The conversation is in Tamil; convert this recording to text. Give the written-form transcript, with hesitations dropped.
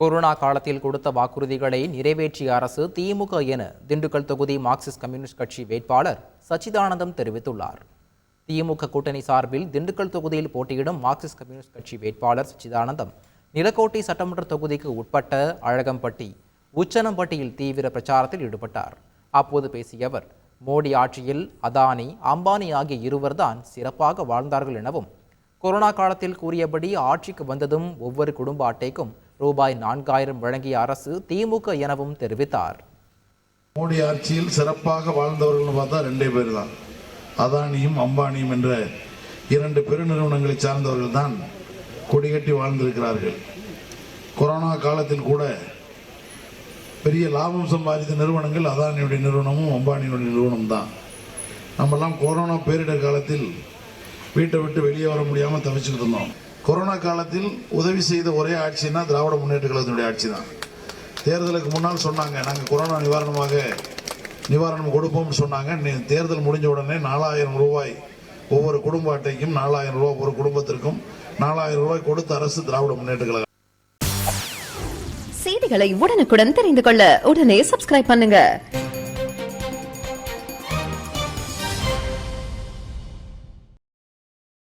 கொரோனா காலத்தில் கொடுத்த வாக்குறுதிகளை நிறைவேற்றிய அரசு திமுக என திண்டுக்கல் தொகுதி மார்க்சிஸ்ட் கம்யூனிஸ்ட் கட்சி வேட்பாளர் சச்சிதானந்தம் தெரிவித்துள்ளார். திமுக கூட்டணி சார்பில் திண்டுக்கல் தொகுதியில் போட்டியிடும் மார்க்சிஸ்ட் கம்யூனிஸ்ட் கட்சி வேட்பாளர் சச்சிதானந்தம் நிலக்கோட்டை சட்டமன்ற தொகுதிக்கு உட்பட்ட அழகம்பட்டி, உச்சனம்பட்டியில் தீவிர பிரச்சாரத்தில் ஈடுபட்டார். அப்போது பேசிய அவர், மோடி ஆட்சியில் அதானி, அம்பானி ஆகிய இருவர்தான் சிறப்பாக வாழ்ந்தார்கள் எனவும், கொரோனா காலத்தில் கூறியபடி ஆட்சிக்கு வந்ததும் ஒவ்வொரு குடும்ப அட்டைக்கும் ரூபாய் 4000 வழங்கிய அரசு திமுக எனவும் தெரிவித்தார். மோடி ஆட்சியில் சிறப்பாக வாழ்ந்தவர்கள் பார்த்தா 2 பேர் தான். அதானியும் அம்பானியும் என்ற 2 பெருநிறுவனங்களை சார்ந்தவர்கள் தான் கொடிகட்டி வாழ்ந்திருக்கிறார்கள். கொரோனா காலத்தில் கூட பெரிய லாபம் சம்பாதித்த நிறுவனங்கள் அதானியுடைய நிறுவனமும் அம்பானியுடைய நிறுவனம் தான். நம்மெல்லாம் கொரோனா பேரிடர் காலத்தில் வீட்டை விட்டு வெளியே வர முடியாமல் தவிச்சுக்கிட்டு இருந்தோம். கொரோனா காலத்தில் உதவி செய்த ஒரே ஆட்சினா திராவிட முன்னேற்ற கழகத்தினுடைய ஆட்சி தான். தேர்தலுக்கு முன்னால் சொன்னாங்க, நாங்கள் கொரோனா நிவாரணம் கொடுப்போம்னு சொன்னாங்க. தேர்தல் முடிஞ்ச உடனே 4000 ரூபாய் ஒவ்வொரு குடும்ப அட்டைக்கும் 4000 ரூபாய், ஒரு குடும்பத்திற்கும் 4000 ரூபாய் கொடுத்த அரசு திராவிட முன்னேற்ற கழகம். செய்திகளை உடனுக்குடன் தெரிந்து கொள்ள உடனே சப்ஸ்கிரைப் பண்ணுங்க.